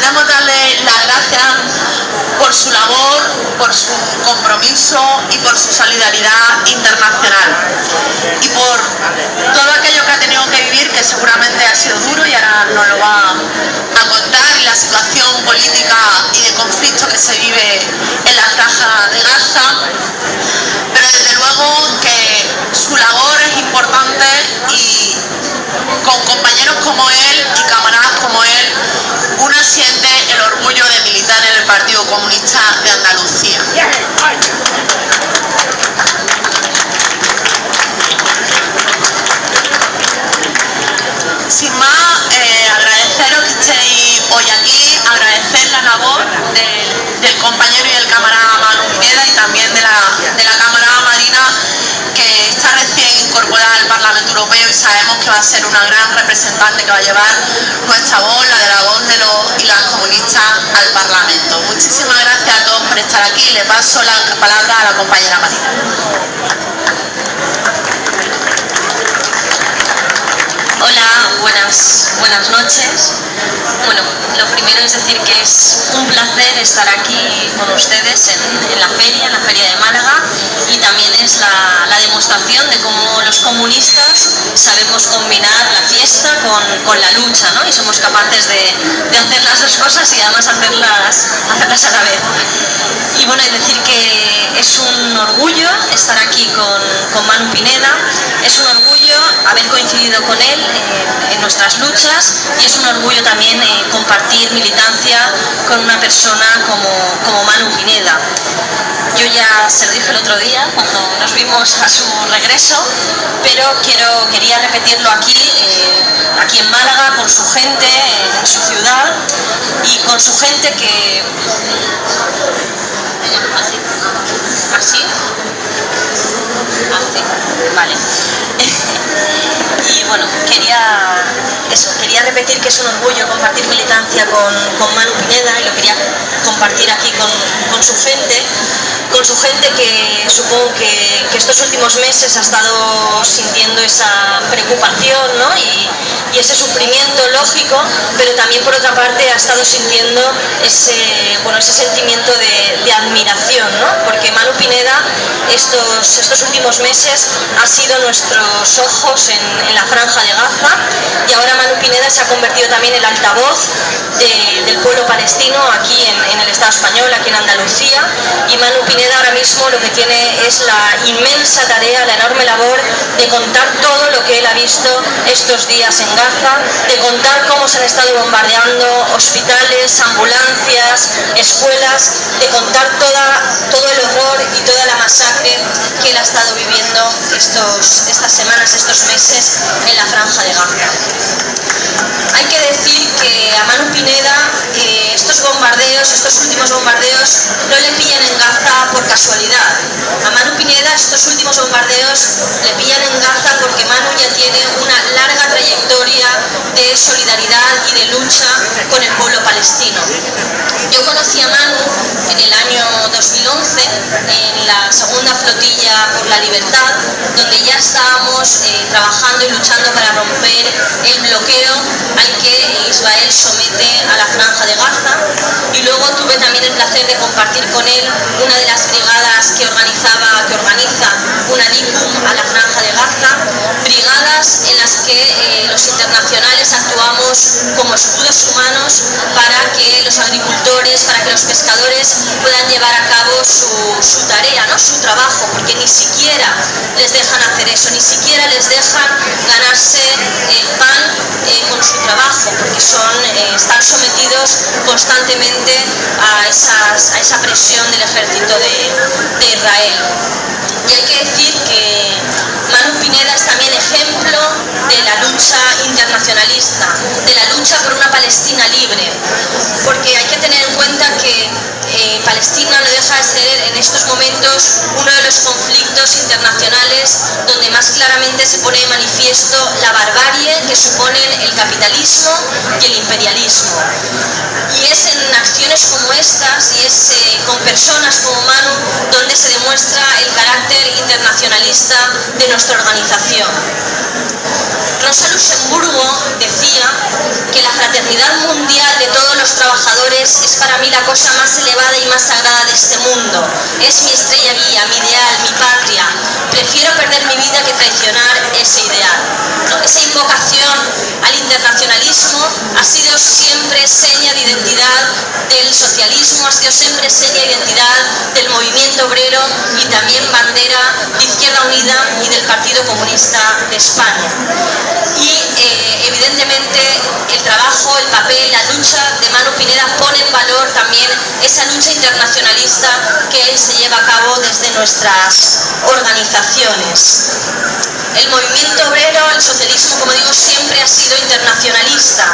queremos darle las gracias por su labor, por su compromiso y por su solidaridad internacional y por todo aquello que ha tenido que vivir, que seguramente ha sido duro y ahora nos lo va a contar, y la situación política y de conflicto que se vive en la Franja de Gaza, pero desde luego que su labor es importante y con compañeros como él y camaradas como él, uno siente el orgullo de militar en el Partido Comunista de Andalucía. Sin más, agradeceros que estéis hoy aquí, agradecer la labor del compañero y el camarada Manu Pineda y también de la camarada Marina, que está recién incorporada al Parlamento Europeo y sabemos que va a ser una gran representante que va a llevar nuestra voz, la de la voz de los y las comunistas al Parlamento. Muchísimas gracias a todos por estar aquí. Le paso la palabra a la compañera Marina. Hola, buenas noches. Bueno, lo primero es decir que es un placer estar aquí con ustedes en la feria de Málaga, y también es la demostración de cómo los comunistas sabemos combinar la fiesta con la lucha, ¿no? Y somos capaces de hacer las dos cosas y además hacerlas a la vez. Y bueno, es decir que es un orgullo estar aquí con Manu Pineda, es un orgullo haber coincidido con él en nuestras luchas, y es un orgullo también compartir militancia con una persona como Manu Pineda. Yo ya se lo dije el otro día cuando nos vimos a su regreso, pero quería repetirlo aquí en Málaga, con su gente, en su ciudad, y con su gente que... ¿Así? Vale. Y bueno, quería repetir que es un orgullo compartir militancia con Manu Pineda, y lo quería compartir aquí con su gente que supongo que estos últimos meses ha estado sintiendo esa preocupación, ¿no? y ese sufrimiento lógico, pero también por otra parte ha estado sintiendo ese sentimiento de admiración, ¿no? Porque Manu Pineda estos últimos meses ha sido nuestros ojos en la Franja de Gaza, y ahora Manu Pineda se ha convertido también en el altavoz del pueblo palestino aquí en el Estado español, aquí en Andalucía. Y Manu Pineda ahora mismo lo que tiene es la inmensa tarea, la enorme labor de contar todo lo que él ha visto estos días en Gaza, de contar cómo se han estado bombardeando hospitales, ambulancias, escuelas, de contar todo el horror y toda la masacre que él ha estado viviendo estas semanas, estos meses en la Franja de Gaza. Hay que decir que a Manu Pineda estos últimos bombardeos no le pillan en Gaza por casualidad. A Manu Pineda estos últimos bombardeos le pillan en Gaza porque Manu ya tiene una larga trayectoria de solidaridad y de lucha con el pueblo palestino. Yo conocí a Manu en el año 2011 en la segunda flotilla por la libertad, donde ya estábamos trabajando y luchando para romper el bloqueo al que Israel somete a la Franja de Gaza, y luego tuve también el placer de compartir con él una de las brigadas que organiza una DICUM a la Franja de Gaza, brigadas en las que los internacionales actuamos como escudos humanos para que los agricultores, para que los pescadores puedan llevar a cabo su tarea, ¿no? Su trabajo, porque ni siquiera les dejan hacer eso, ni siquiera les dejan ganarse el pan con su trabajo, porque están sometidos constantemente a esa presión del ejército de Israel. Y hay que decir que Manu Pineda es también ejemplo de la lucha internacionalista, de la lucha por una Palestina libre, porque hay que tener en cuenta que Palestina no deja de ser en estos momentos uno de los conflictos internacionales donde más claramente se pone de manifiesto la barbarie que suponen el capitalismo y el imperialismo. Y es en acciones como estas, y es con personas como Manu, donde se demuestra el carácter internacionalista de nuestra organización. Rosa Luxemburgo decía que la fraternidad mundial de todos los trabajadores es para mí la cosa más elevada y más sagrada de este mundo. Es mi estrella guía, mi ideal, mi patria. Prefiero perder mi vida que traicionar ese ideal. ¿No? Esa invocación al internacionalismo ha sido siempre seña de identidad del socialismo, ha sido siempre seña de identidad del movimiento obrero y también bandera de Izquierda Unida y del Partido Comunista de España. Y evidentemente el trabajo, el papel, la lucha de Manu Pineda pone en valor también esa lucha internacionalista que se lleva a cabo desde nuestras organizaciones. El movimiento obrero, el socialismo, como digo, siempre ha sido internacionalista,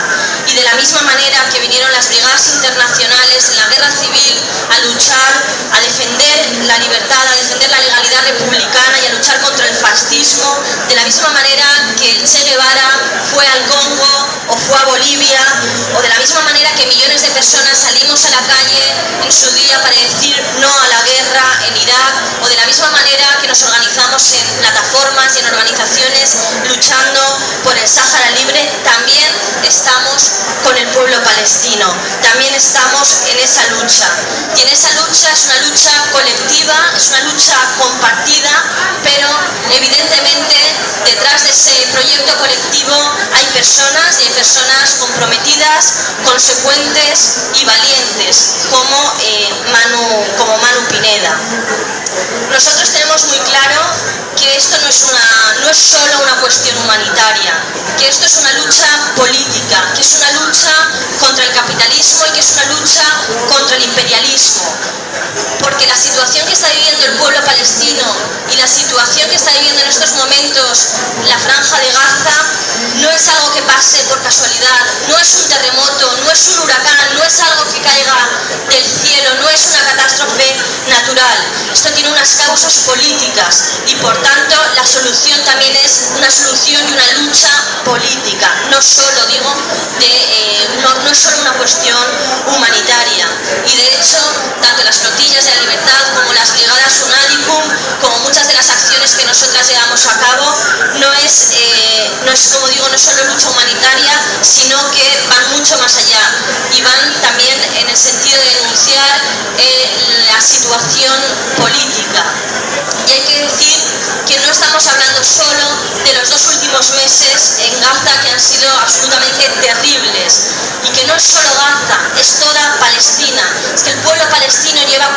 y de la misma manera que vinieron las brigadas internacionales en la guerra civil a luchar, a defender la libertad, a defender la legalidad republicana y a luchar contra el fascismo, de la misma manera que el Che Guevara fue al Congo o fue a Bolivia, o de la misma manera que millones de personas salimos a la calle en su día para decir no a la guerra en Irak, o de la misma manera que nos organizamos en plataformas y en organizaciones luchando por el Sáhara libre, también estamos con el pueblo palestino, también estamos en esa lucha. Y en esa lucha es una lucha colectiva, es una lucha compartida, pero evidentemente detrás de ese proyecto colectivo hay personas, y hay personas comprometidas, consecuentes y valientes, como Manu Pineda. Nosotros tenemos muy claro que esto no es solo una cuestión humanitaria, que esto es una lucha política, que es una lucha contra el capitalismo y que es una lucha contra el imperialismo. Porque la situación que está viviendo el pueblo palestino y la situación que está viviendo en estos momentos la Franja de Gaza no es algo que pase por casualidad, no es un terremoto, no es un huracán, no es algo que caiga del cielo, no es una catástrofe natural. Esto tiene unas causas políticas y por tanto la solución también es una solución y una lucha política, no solo, digo, no es solo una cuestión humanitaria. Y de hecho, tanto las flotillas de la libertad como las brigadas Unanicum, como muchas de las acciones que nosotras llevamos a cabo, no es como digo, no es solo lucha humanitaria, sino que van mucho más allá y van también en el sentido de denunciar la situación política. Y hay que decir que no estamos hablando solo de los 2 últimos meses en Gaza, que han sido absolutamente terribles, y que no es solo Gaza, es toda Palestina. Es que el pueblo palestino lleva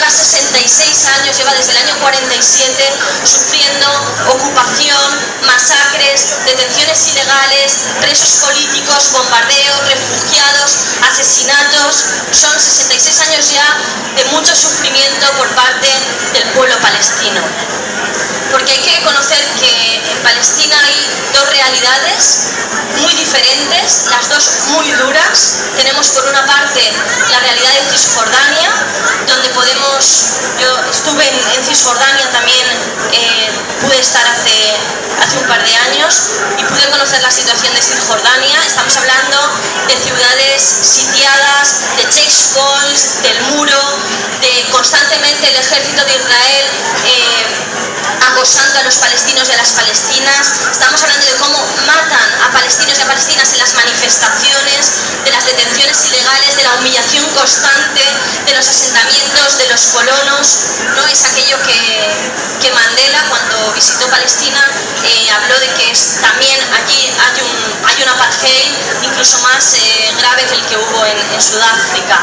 66 años, lleva desde el año 47 sufriendo ocupación, masacres, detenciones ilegales, presos políticos, bombardeos, refugiados, asesinatos. Son 66 años ya de mucho sufrimiento por parte del pueblo palestino. Porque hay que conocer que en Palestina hay 2 realidades muy diferentes, las 2 muy duras. Tenemos por una parte la realidad de Cisjordania, donde yo estuve en Cisjordania también, pude estar hace un par de años y pude conocer la situación de Cisjordania. Estamos hablando de ciudades sitiadas, de checkpoints, del muro, de constantemente el ejército de Israel acosando a los palestinos y a las palestinas. Estamos hablando de cómo matan a palestinos y a palestinas en las manifestaciones, de las detenciones ilegales, de la humillación constante, de los asentamientos, de los colonos. No es aquello que Mandela, cuando visitó Palestina, habló de que también allí hay un apartheid incluso más grave que el que hubo en Sudáfrica.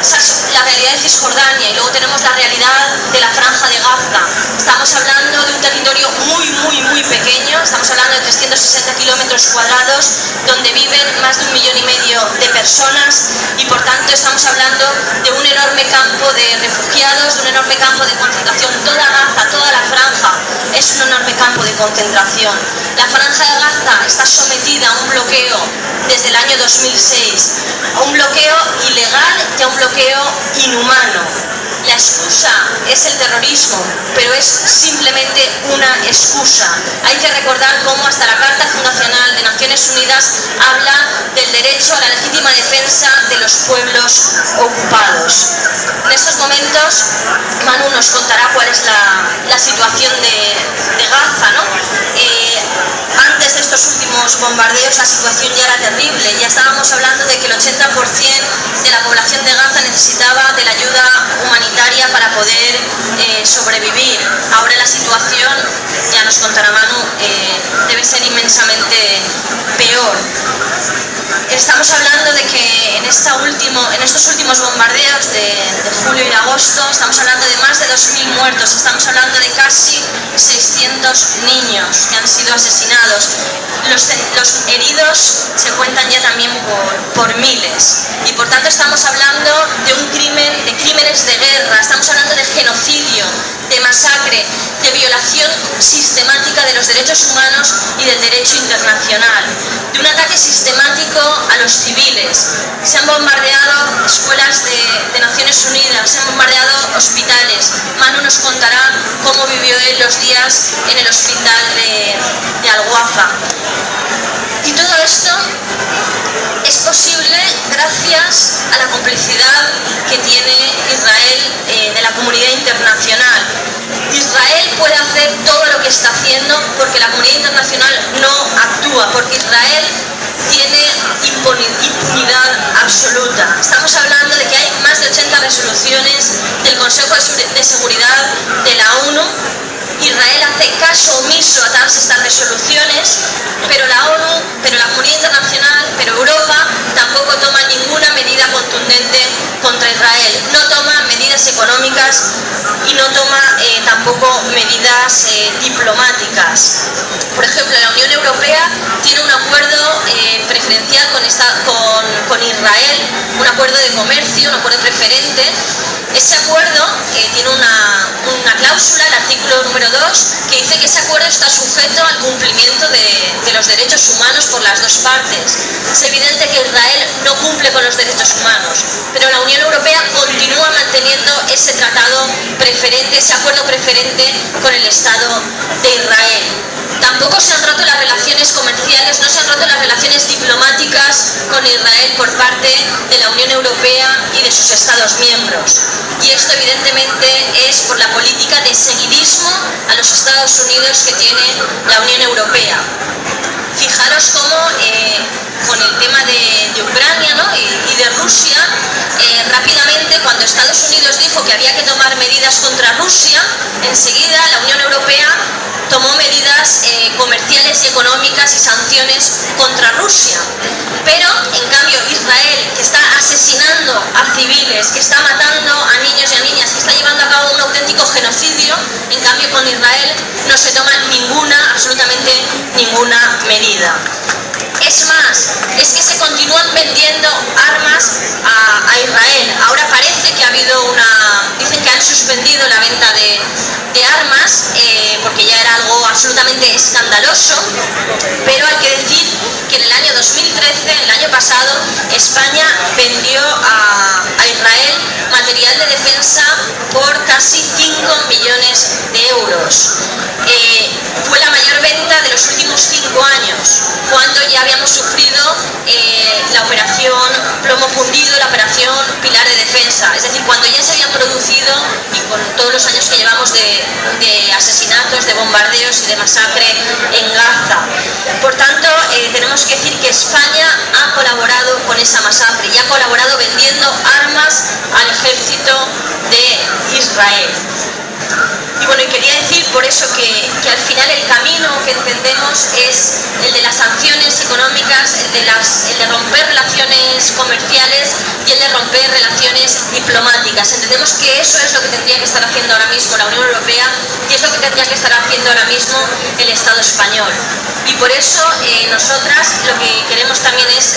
Esa es la realidad de Cisjordania, y luego tenemos la realidad de la Franja de Gaza. Estamos hablando de un territorio muy pequeño, estamos hablando de 360 kilómetros cuadrados, donde viven más de 1,5 millones de personas, y por tanto estamos hablando de un enorme campo de refugiados, de un enorme campo de concentración. Toda Gaza, toda la franja es un enorme campo de concentración. La Franja de Gaza está sometida a un bloqueo desde el año 2006, a un bloqueo ilegal y a un bloqueo inhumano. La excusa es el terrorismo, pero es simplemente una excusa. Hay que recordar cómo hasta la Carta Fundacional de Naciones Unidas habla del derecho a la legítima defensa de los pueblos ocupados. En estos momentos Manu nos contará cuál es la situación de Gaza, ¿no? Antes de estos últimos bombardeos la situación ya era terrible, ya estábamos hablando de que el 80% de la población de Gaza necesitaba de la ayuda humanitaria para poder sobrevivir. Ahora la situación, ya nos contará Manu, debe ser inmensamente peor. Estamos hablando de que en estos últimos bombardeos de julio y de agosto estamos hablando de más de 2.000 muertos, estamos hablando de casi 600 niños que han sido asesinados. Los heridos se cuentan ya también por miles y por tanto estamos hablando de crímenes de guerra, estamos hablando de genocidio, de masacre, de violación sistemática de los derechos humanos y del derecho internacional, de un ataque sistemático a los civiles. Se han bombardeado escuelas de Naciones Unidas, se han bombardeado hospitales. Manu nos contará cómo vivió él los días en el hospital de Al-Wafa. Y todo esto es posible gracias a la complicidad que tiene Israel de la comunidad internacional. Israel puede hacer todo lo que está haciendo porque la comunidad internacional no actúa, porque Israel tiene impunidad absoluta. Estamos hablando de que hay más de 80 resoluciones del Consejo de Seguridad de la ONU. Israel hace caso omiso a todas estas resoluciones, pero la ONU, pero la comunidad internacional, pero Europa tampoco toma ninguna medida contundente contra Israel. No toma medidas económicas y no toma tampoco medidas diplomáticas. Por ejemplo, la Unión Europea tiene un acuerdo preferencial con Israel, un acuerdo de comercio, un acuerdo preferente. Ese acuerdo tiene una cláusula, el artículo número 2, que dice que ese acuerdo está sujeto al cumplimiento de los derechos humanos por las dos partes. Es evidente que Israel no cumple con los derechos humanos, pero la Unión Europea continúa manteniendo ese tratado preferente, ese acuerdo preferente con el Estado de Israel. Tampoco se han roto las relaciones comerciales, no se han roto las relaciones diplomáticas con Israel por parte de la Unión Europea y de sus Estados miembros. Y esto evidentemente es por la política de seguidismo a los Estados Unidos que tiene la Unión Europea. Fijaros cómo con el tema de Ucrania, ¿no? y de Rusia, rápidamente cuando Estados Unidos dijo que había que tomar medidas contra Rusia, enseguida la Unión Europea tomó medidas comerciales y económicas y sanciones contra Rusia. Pero, en cambio, Israel, que está asesinando a civiles, que está matando a niños y a niñas, que está llevando a cabo un auténtico genocidio, en cambio con Israel no se toma absolutamente ninguna medida. Es más, es que se continúan vendiendo armas a Israel. Ahora parece que ha habido dicen que han suspendido la venta de armas, porque ya era algo absolutamente escandaloso, pero hay que decir que en el año 2013, el año pasado, España vendió a Israel material de defensa por casi 5 millones de euros. Fue la mayor venta de los últimos 5 años, cuando ya habíamos sufrido la operación Plomo Fundido, la operación Pilar de Defensa, es decir, cuando ya se habían producido, y con todos los años que llevamos de asesinatos, de bombardeos y de masacre en Gaza. Por tanto, tenemos que decir que España ha colaborado con esa masacre y ha colaborado vendiendo armas al ejército de Israel. Y bueno, y quería decir por eso que al final el camino que entendemos es el de las sanciones económicas, el de romper relaciones comerciales y el de romper relaciones diplomáticas. Entendemos que eso es lo que tendría que estar haciendo ahora mismo la Unión Europea y es lo que tendría que estar haciendo ahora mismo el Estado español. Y por eso nosotras lo que queremos también es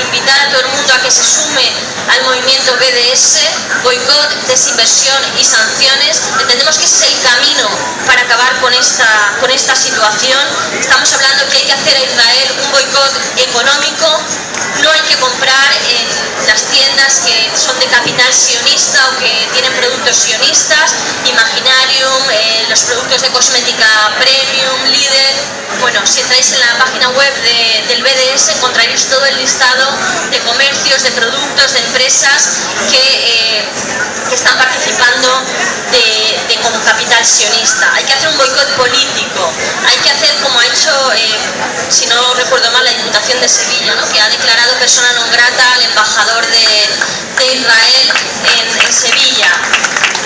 invitar a todo el mundo a que se sume al movimiento BDS, boicot, desinversión y sanciones. Entendemos que ese es el camino para acabar con esta situación. Estamos hablando que hay que hacer a Israel un boicot económico, no hay que comprar en las tiendas que son de capital sionista o que tienen productos sionistas, Imaginarium, los productos de cosmética Premium, Lidl. Bueno, si entráis en la página web del BDS encontraréis todo el listado de comercios, de productos, de empresas que están participando como capital sionista. Hay que hacer un boicot político, hay que hacer como ha hecho, si no recuerdo mal, la Diputación de Sevilla, ¿no? Que ha declarado persona non grata al embajador de Israel en Sevilla.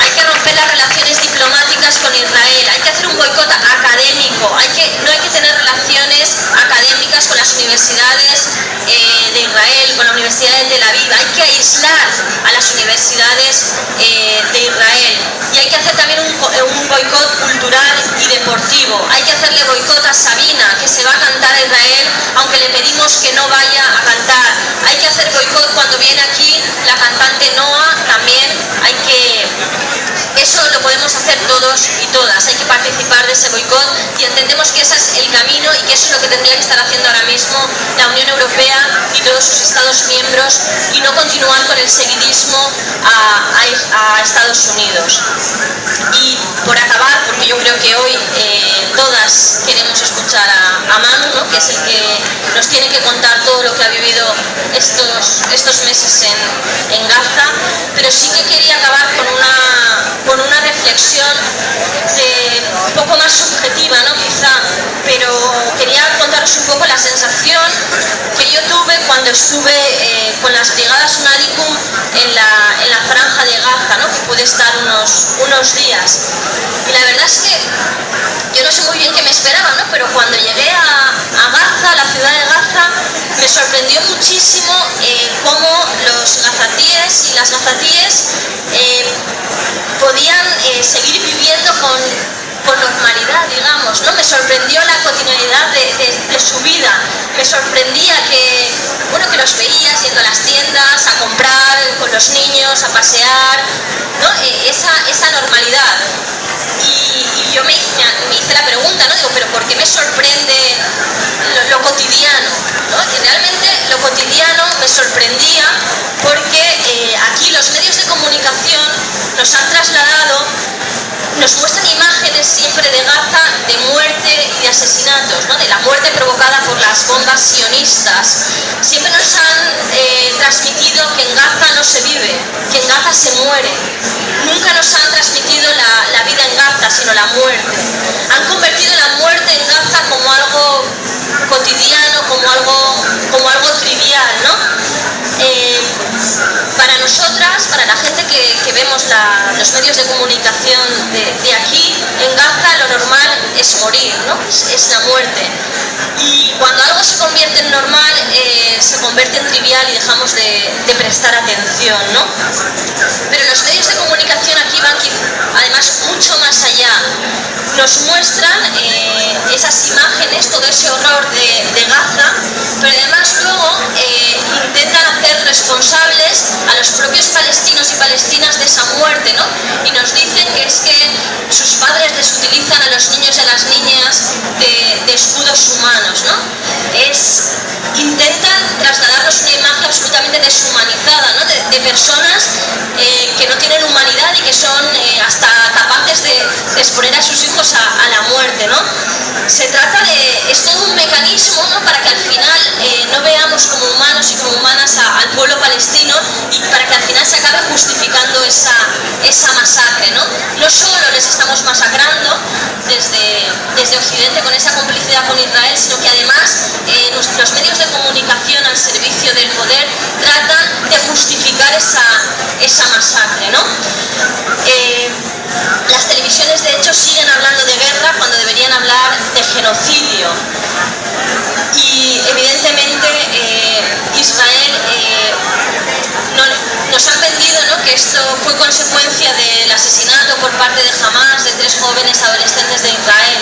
Hay que romper las relaciones diplomáticas con Israel, hay que hacer un boicot académico, no hay que tener relaciones académicas con las universidades de Israel, con la Universidad de Tel Aviv, hay que aislar a las universidades de Israel y hay que hacer también un boicot cultural y deportivo. Hay que hacerle boicot a Sabina, que se va a cantar a Israel, aunque le pedimos que no vaya a cantar. Hay que hacer boicot cuando viene aquí la cantante Noa, también hay que... Eso lo podemos hacer todos y todas, hay que participar de ese boicot y entendemos que ese es el camino y que eso es lo que tendría que estar haciendo ahora mismo la Unión Europea y todos sus Estados miembros y no continuar con el seguidismo a Estados Unidos. Y por acabar, porque yo creo que hoy todas queremos escuchar a Manu, ¿no? Que es el que nos tiene que contar todo lo que ha vivido estos meses en Gaza, pero sí que quería acabar con una reflexión un poco más subjetiva, ¿no? Quizá, pero quería contaros un poco la sensación que yo tuve cuando estuve con las brigadas Unadicum en la franja de Gaza, ¿no? Que pude estar unos días. Y la verdad es que yo no sé muy bien qué me esperaba, ¿no? Pero cuando llegué a Gaza, a la ciudad de Gaza, me sorprendió muchísimo cómo los gazatíes y las gazatíes podían seguir viviendo con normalidad, digamos, ¿no? Me sorprendió la cotidianidad de su vida, me sorprendía que los veías yendo a las tiendas, a comprar con los niños, a pasear, ¿no? Esa normalidad. Y yo me hice la pregunta, ¿no? Digo, ¿pero por qué me sorprende lo cotidiano? ¿No? Y realmente lo cotidiano me sorprendía porque aquí los medios de comunicación nos han trasladado, nos muestran imágenes siempre de Gaza de muerte y de asesinatos, ¿no? De la muerte provocada por las bombas sionistas. Siempre nos han transmitido que en Gaza no se vive, que en Gaza se muere. Nunca nos han transmitido la vida en Gaza, sino la muerte. Han convertido la muerte en Gaza como algo cotidiano, como algo trivial, ¿no? Para nosotras, para la gente que vemos los medios de comunicación de aquí, en Gaza lo normal es morir, ¿no? Es la muerte. Y cuando algo se convierte en normal, se convierte en trivial y dejamos de prestar atención, ¿no? Pero los medios de comunicación aquí van además mucho más allá. Nos muestran esas imágenes, todo ese horror de Gaza, pero además luego intentan hacer responsables a los propios palestinos y palestinas de esa muerte, ¿no? Y nos dicen que es que sus padres les utilizan a los niños y a las niñas de escudos humanos, ¿no? Intentan trasladarnos una imagen absolutamente deshumanizada, ¿no? De personas que no tienen humanidad y que son hasta capaces de exponer a sus hijos a la muerte, ¿no? Se trata es todo un mecanismo, ¿no? Para que al final no veamos como humanos y como humanas al pueblo palestino y para que al final se acabe justificando esa masacre, ¿no? No solo les estamos masacrando desde Occidente con esa complicidad con Israel, sino que además los medios de comunicación al servicio del poder tratan de justificar esa masacre, ¿no? Las televisiones de hecho siguen hablando de guerra cuando deberían hablar de genocidio y evidentemente Israel nos han vendido, ¿no? Que esto fue consecuencia del asesinato por parte de Hamas de 3 jóvenes adolescentes de Israel,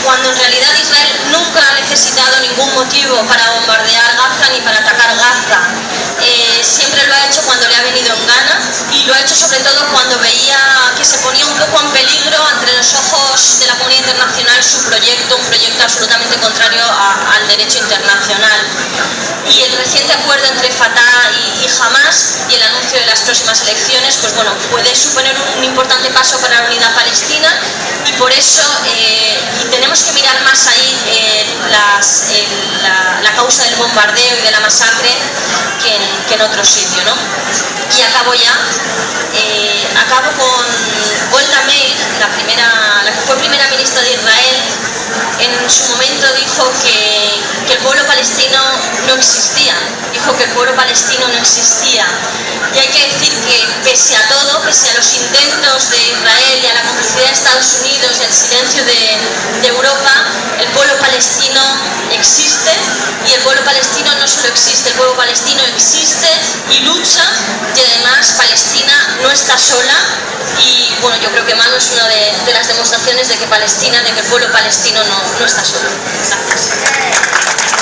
cuando en realidad Israel nunca ha necesitado ningún motivo para bombardear Gaza ni para atacar Gaza. Siempre lo ha hecho cuando le ha venido en gana y lo ha hecho sobre todo cuando veía que se ponía un poco en peligro entre los ojos de la comunidad internacional su proyecto, un proyecto absolutamente contrario al derecho internacional. Y el reciente acuerdo entre Fatah y Hamas y el anuncio de las próximas elecciones, pues bueno, puede suponer un importante paso para la unidad palestina, y por eso y tenemos que mirar más ahí la causa del bombardeo y de la masacre que en otro sitio, ¿no? Y acabo ya. Acabo con Golda Meir, la que fue primera ministra de Israel. En su momento dijo que el pueblo palestino no existía, y hay que decir que pese a todo, pese a los intentos de Israel y a la complicidad de Estados Unidos y al silencio de Europa, el pueblo palestino existe, y el pueblo palestino no solo existe, el pueblo palestino existe y lucha, y además Palestina no está sola. Y bueno, yo creo que Manu es una de las demostraciones de que el pueblo palestino no está solo. Gracias.